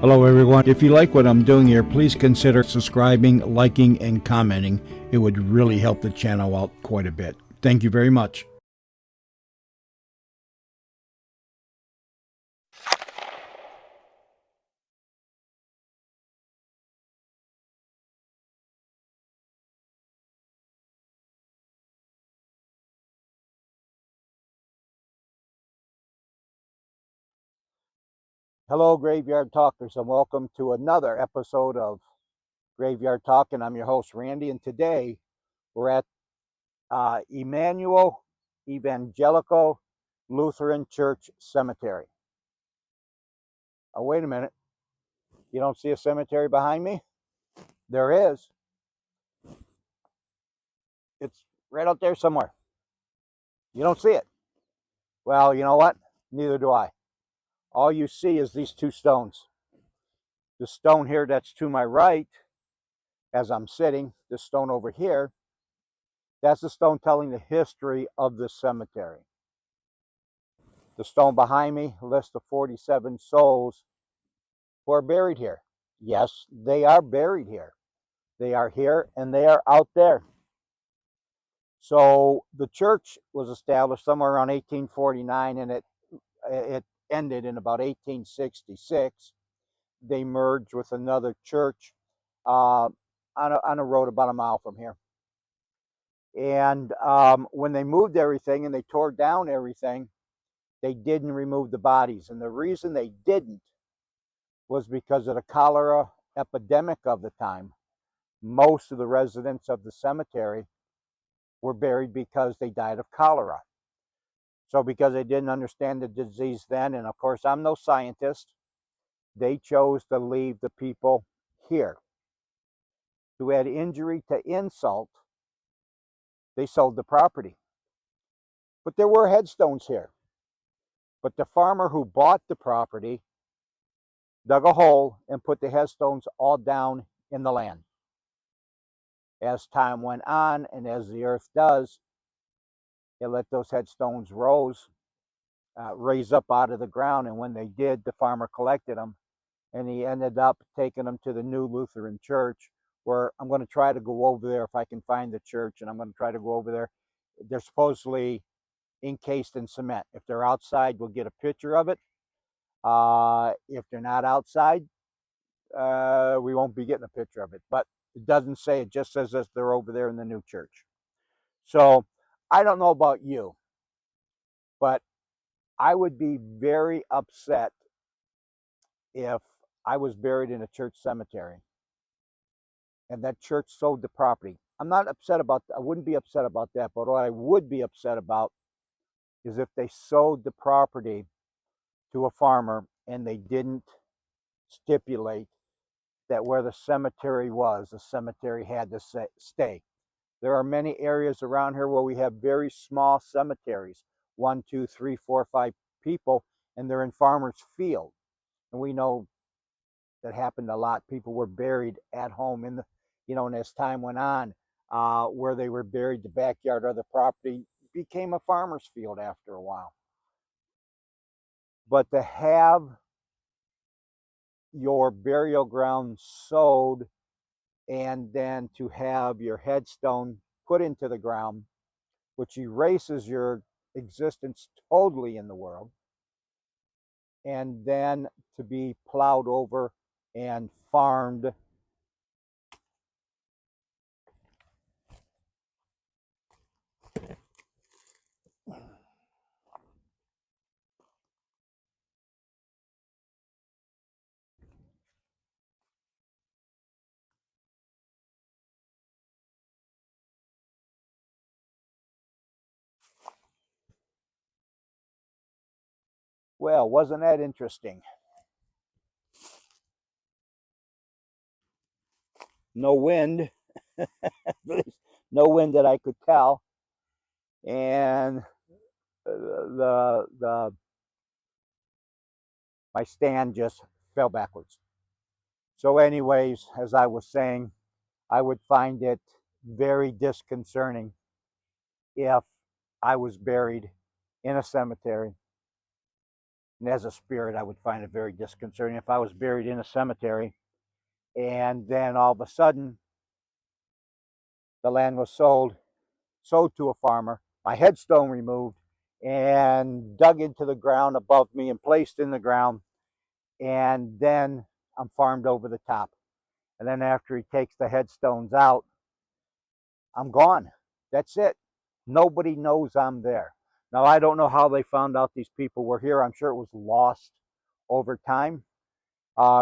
Hello, everyone. If you like what I'm doing here, please consider subscribing, liking, and commenting. It would really help the channel out quite a bit. Thank you very much. Hello, Graveyard Talkers, and welcome to another episode of Graveyard Talk. And I'm your host, Randy. And today we're at Emmanuel Evangelical Lutheran Church Cemetery. Oh, wait a minute. You don't see a cemetery behind me? There is. It's right out there somewhere. You don't see it. Well, you know what? Neither do I. All you see is these two stones. The stone here that's to my right, as I'm sitting, this stone over here, that's the stone telling the history of the cemetery. The stone behind me lists the 47 souls who are buried here. Yes, they are buried here. They are here and they are out there. So the church was established somewhere around 1849, and it ended in about 1866. They merged with another church on a road about a mile from here. And when they moved everything and they tore down everything, they didn't remove the bodies. And the reason they didn't was because of the cholera epidemic of the time. Most of the residents of the cemetery were buried because they died of cholera. So because they didn't understand the disease then, and of course I'm no scientist, they chose to leave the people here. To add injury to insult, they sold the property. But there were headstones here. But the farmer who bought the property dug a hole and put the headstones all down in the land. As time went on, and as the earth does, it let those headstones raise up out of the ground. And when they did, the farmer collected them, and he ended up taking them to the new Lutheran church, where I'm going to try to go over there if I can find the church, and I'm going to try to go over there. They're supposedly encased in cement. If they're outside, we'll get a picture of it. If they're not outside, we won't be getting a picture of it. But it doesn't say, it just says that they're over there in the new church. So I don't know about you, but I would be very upset if I was buried in a church cemetery and that church sold the property. I'm not upset about that. I wouldn't be upset about that. But what I would be upset about is if they sold the property to a farmer and they didn't stipulate that where the cemetery was, the cemetery had to stay. There are many areas around here where we have very small cemeteries, 1, 2, 3, 4, 5 people, and they're in farmers' field. And we know that happened a lot. People were buried at home in the, and as time went on, where they were buried, the backyard or the property became a farmer's field after a while. But to have your burial ground sold and then to have your headstone put into the ground, which erases your existence totally in the world, and then to be plowed over and farmed. Well, wasn't that interesting? No wind, no wind that I could tell, and the my stand just fell backwards. So, anyways, as I was saying, I would find it very disconcerting if I was buried in a cemetery And as a spirit, I would find it very disconcerting if I was buried in a cemetery and then all of a sudden the land was sold to a farmer, my headstone removed and dug into the ground above me and placed in the ground, and then I'm farmed over the top. And then after he takes the headstones out, I'm gone. That's it. Nobody knows I'm there. Now, I don't know how they found out these people were here. I'm sure it was lost over time.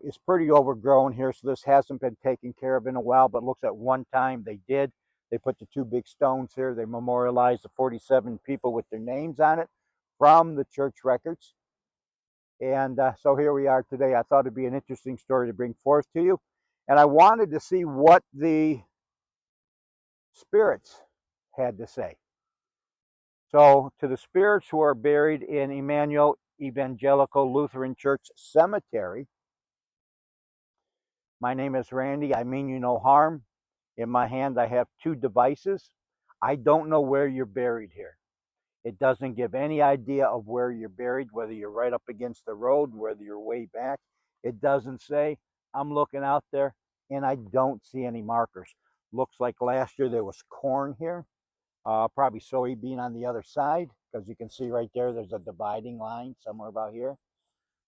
It's pretty overgrown here, so this hasn't been taken care of in a while, but looks at one time they did. They put the two big stones here. They memorialized the 47 people with their names on it from the church records. And so here we are today. I thought it'd be an interesting story to bring forth to you. And I wanted to see what the spirits had to say. So, to the spirits who are buried in Emmanuel Evangelical Lutheran Church Cemetery, my name is Randy. I mean you no harm. In my hand, I have two devices. I don't know where you're buried here. It doesn't give any idea of where you're buried, whether you're right up against the road, whether you're way back. It doesn't say. I'm looking out there and I don't see any markers. Looks like last year there was corn here, probably soybean on the other side, because you can see right there there's a dividing line somewhere about here.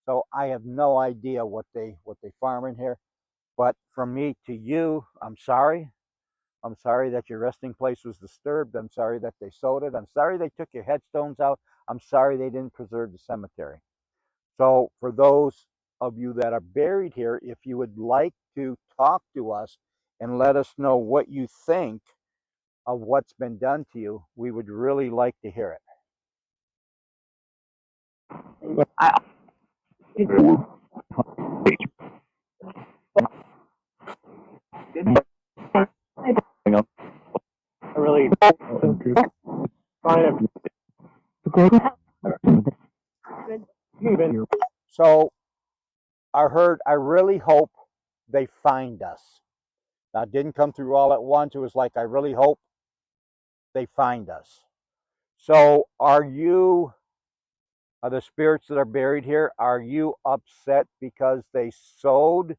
So I have no idea what they farm in here. But from me to you, I'm sorry. I'm sorry that your resting place was disturbed. I'm sorry that they sold it. I'm sorry they took your headstones out. I'm sorry they didn't preserve the cemetery. So, for those of you that are buried here, if you would like to talk to us and let us know what you think of what's been done to you, we would really like to hear it. I really so I really hope they find us. Now, it didn't come through all at once. It was like, I really hope they find us. So, are the spirits that are buried here, are you upset because they sold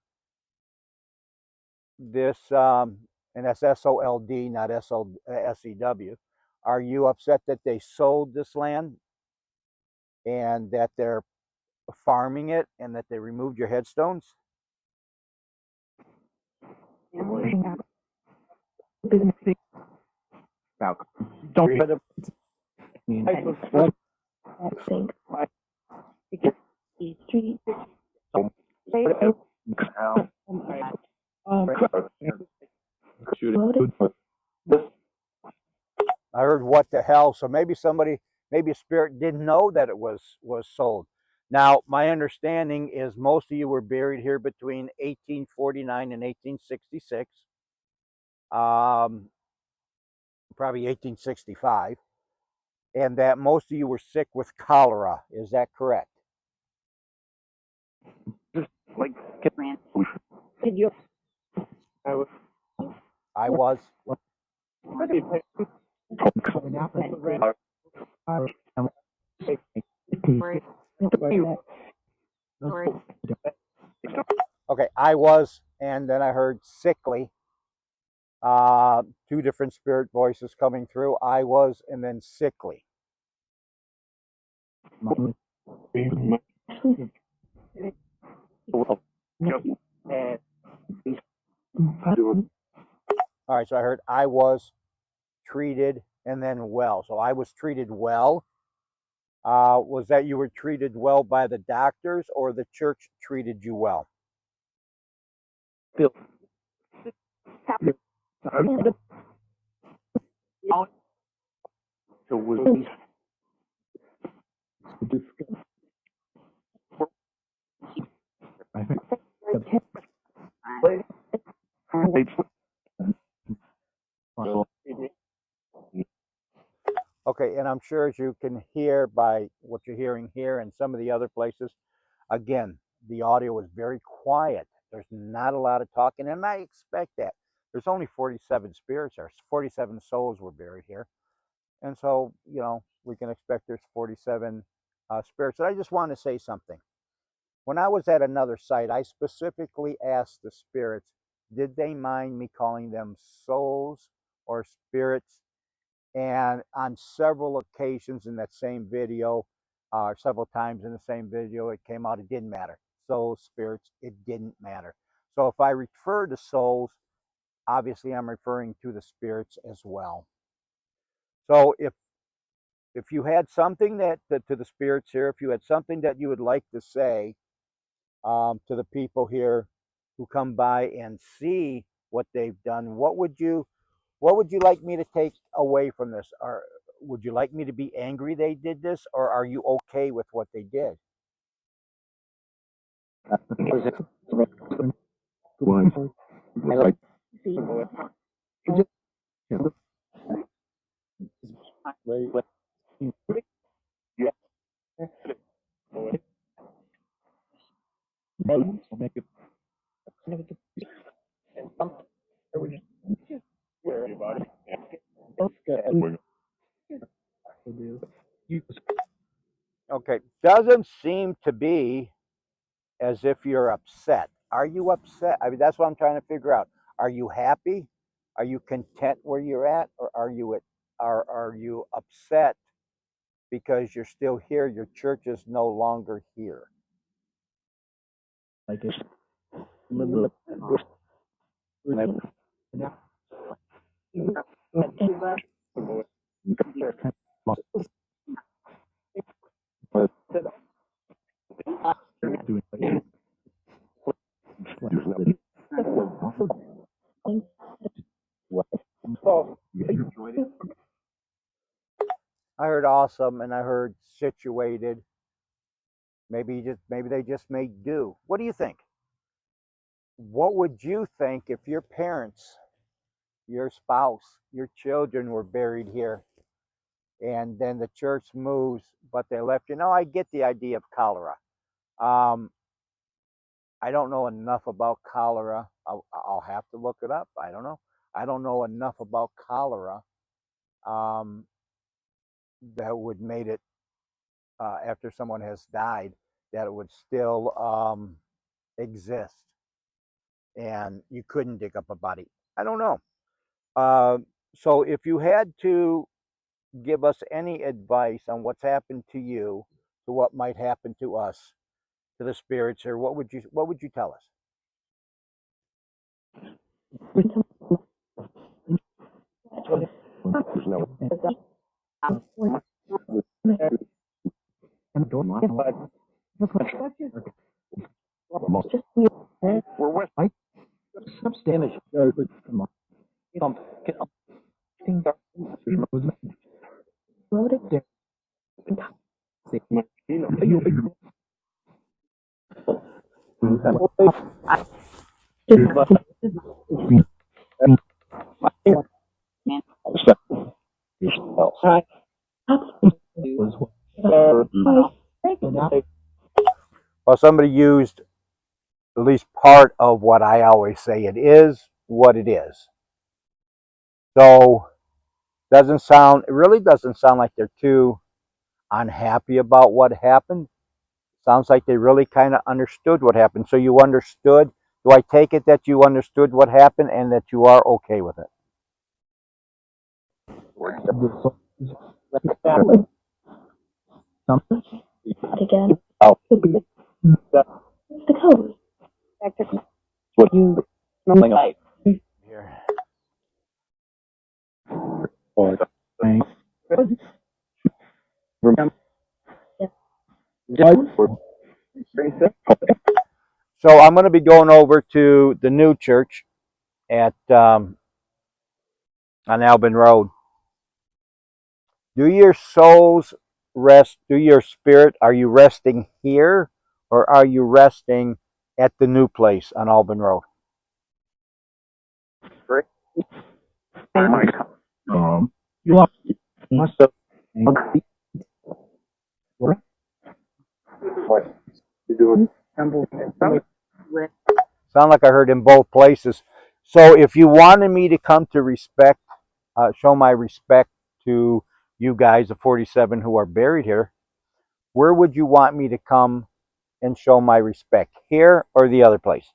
this, and that's SOLD, not SEW? Are you upset that they sold this land and that they're farming it and that they removed your headstones? I heard what the hell. So maybe maybe a spirit didn't know that it was sold. Now, my understanding is most of you were buried here between 1849 and 1866, probably 1865, and that most of you were sick with cholera. Is that correct? I was. Okay, I was, and then I heard sickly. Two different spirit voices coming through. I was, and then sickly. All right, so I heard I was treated and then well. So I was treated well. Was that you were treated well by the doctors or the church treated you well? Okay, and I'm sure as you can hear by what you're hearing here and some of the other places, again, the audio is very quiet. There's not a lot of talking, and I expect that. There's only 47 spirits or 47 souls were buried here. And so, we can expect there's 47 spirits. And I just want to say something. When I was at another site, I specifically asked the spirits, did they mind me calling them souls or spirits? And on several occasions in that same video, several times in the same video, it came out, it didn't matter. Souls, spirits, it didn't matter. So if I refer to souls, obviously I'm referring to the spirits as well. So if you had something that to the spirits here, if you had something that you would like to say to the people here who come by and see what they've done, what would you like me to take away from this? Or would you like me to be angry they did this, or are you okay with what they did? Okay, doesn't seem to be as if you're upset. Are you upset? I mean, that's what I'm trying to figure out. Are you happy? Are you content where you're at, or are you upset because you're still here? Your church is no longer here. I heard awesome, and I heard situated. Maybe they just made do. What do you think? What would you think if your parents, your spouse, your children were buried here, and then the church moves, but they left you? Now I get the idea of cholera. Um, I don't know enough about cholera. I'll have to look it up. I don't know. I don't know enough about cholera um, that would made it after someone has died that it would still exist and you couldn't dig up a body. I don't know. Uh, so if you had to give us any advice on what's happened to you, to what might happen to us, to the spirits here, what would you tell us? Well, somebody used at least part of what I always say. It is what it is. So it really doesn't sound like they're too unhappy about what happened. Sounds like they really kind of understood what happened. So you understood. Do I take it that you understood what happened and that you are okay with it? Again, the code. What you like? Here. So I'm going to be going over to the new church at on Albin Road. Do your souls rest? Do your spirit? Are you resting here, or are you resting at the new place on Albin Road? Sound like I heard in both places. So if you wanted me to come to show my respect to you guys, the 47 who are buried here, Where would you want me to come and show my respect? Here or the other place?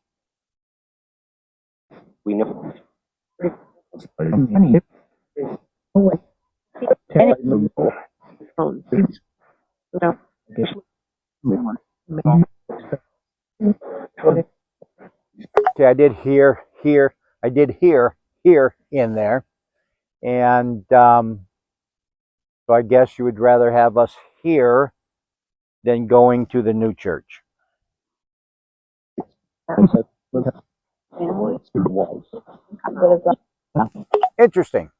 We know. Okay, I did here. I did here in there. And so I guess you would rather have us here than going to the new church. Interesting.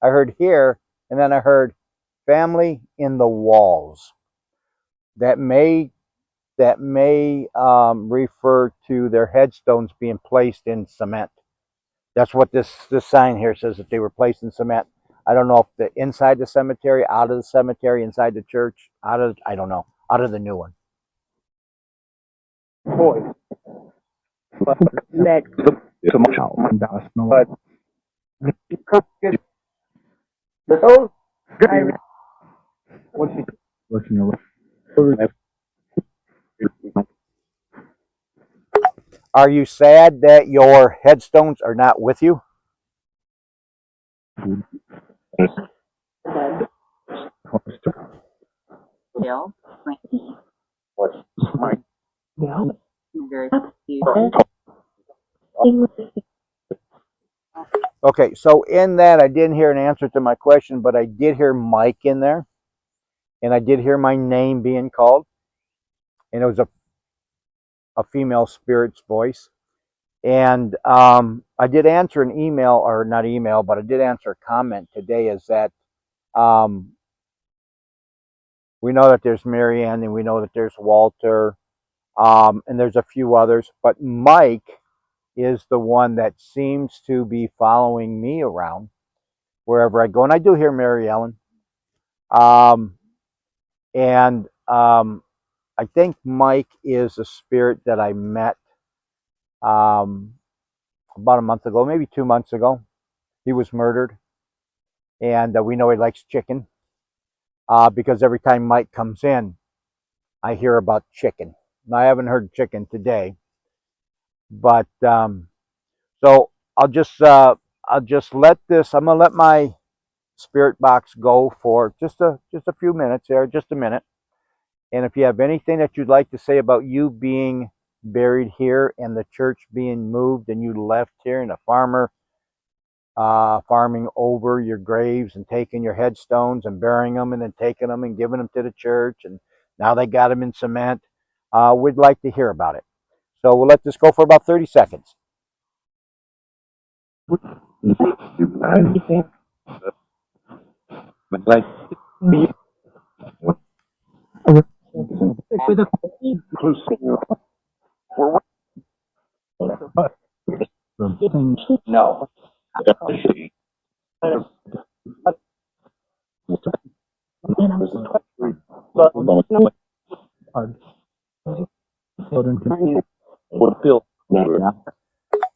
I heard here, and then I heard family in the walls. That may refer to their headstones being placed in cement. That's what this sign here says, that they were placed in cement. I don't know if the inside the cemetery, out of the cemetery, inside the church, I don't know, out of the new one. Boy. But that but those Are you sad that your headstones are not with you? Okay, so in that, I didn't hear an answer to my question, but I did hear Mike in there, and I did hear my name being called, and it was a female spirit's voice. And I did answer an email, or not email, but I did answer a comment today, is that um, we know that there's Marianne, and we know that there's Walter, and there's a few others, but Mike is the one that seems to be following me around wherever I go. And I do hear Mary Ellen. Um, and I think Mike is a spirit that I met um, about a month ago, maybe 2 months ago. He was murdered. And we know he likes chicken because every time Mike comes in, I hear about chicken. Now, I haven't heard chicken today, but so I'll just let this. I'm gonna let my spirit box go for just a few minutes here, just a minute. And if you have anything that you'd like to say about you being buried here and the church being moved and you left here and a farmer farming over your graves and taking your headstones and burying them and then taking them and giving them to the church and now they got them in cement, we'd like to hear about it. So we'll let this go for about 30 seconds. no.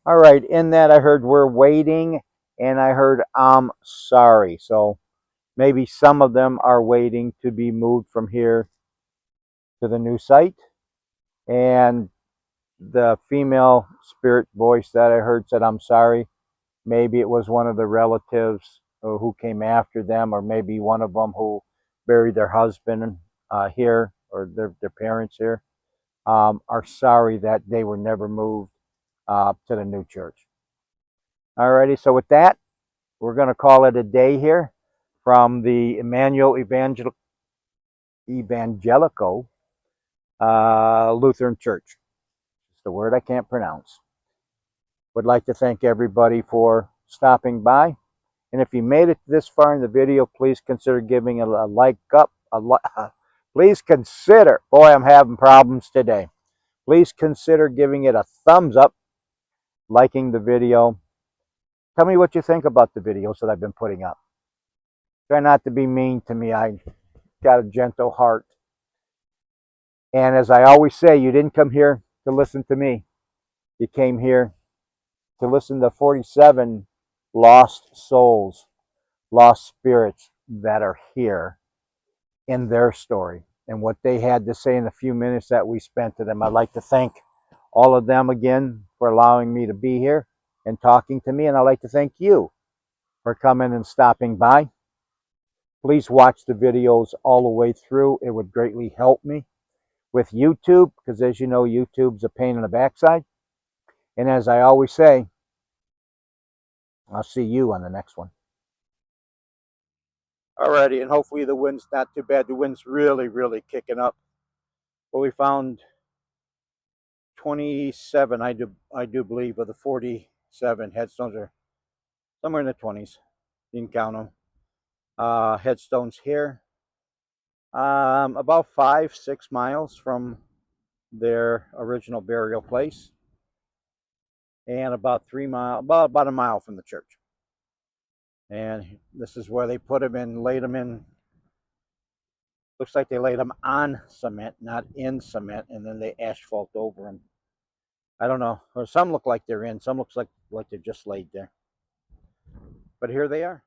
All right, in that I heard we're waiting and I heard I'm sorry. So maybe some of them are waiting to be moved from here to the new site. And the female spirit voice that I heard said, I'm sorry. Maybe it was one of the relatives who came after them, or maybe one of them who buried their husband here or their parents here, are sorry that they were never moved to the new church. Alrighty, so with that, we're going to call it a day here from the Emmanuel Evangelical Lutheran Church. It's the word I can't pronounce. Would like to thank everybody for stopping by. And if you made it this far in the video, please consider giving it a like up. Please consider, boy, I'm having problems today. Please consider giving it a thumbs up, liking the video. Tell me what you think about the videos that I've been putting up. Try not to be mean to me. I got a gentle heart. And as I always say, you didn't come here to listen to me. You came here to listen to 47 lost souls, lost spirits that are here in their story. and what they had to say in the few minutes that we spent to them. I'd like to thank all of them again for allowing me to be here and talking to me, and I'd like to thank you for coming and stopping by. Please watch the videos all the way through. It would greatly help me with YouTube, because as you know, YouTube's a pain in the backside. And as I always say, I'll see you on the next one. Alrighty, and hopefully the wind's not too bad. The wind's really, really kicking up. But we found 27, I do believe, of the 47 headstones are somewhere in the 20s. You can count them. Headstones here, about 5-6 miles from their original burial place, and about 3 miles, about a mile from the church. And this is where they put them in, laid them in. Looks like they laid them on cement, not in cement, and then they asphalt over them. I don't know. Or some look like they're in, some looks like they're just laid there. But here they are.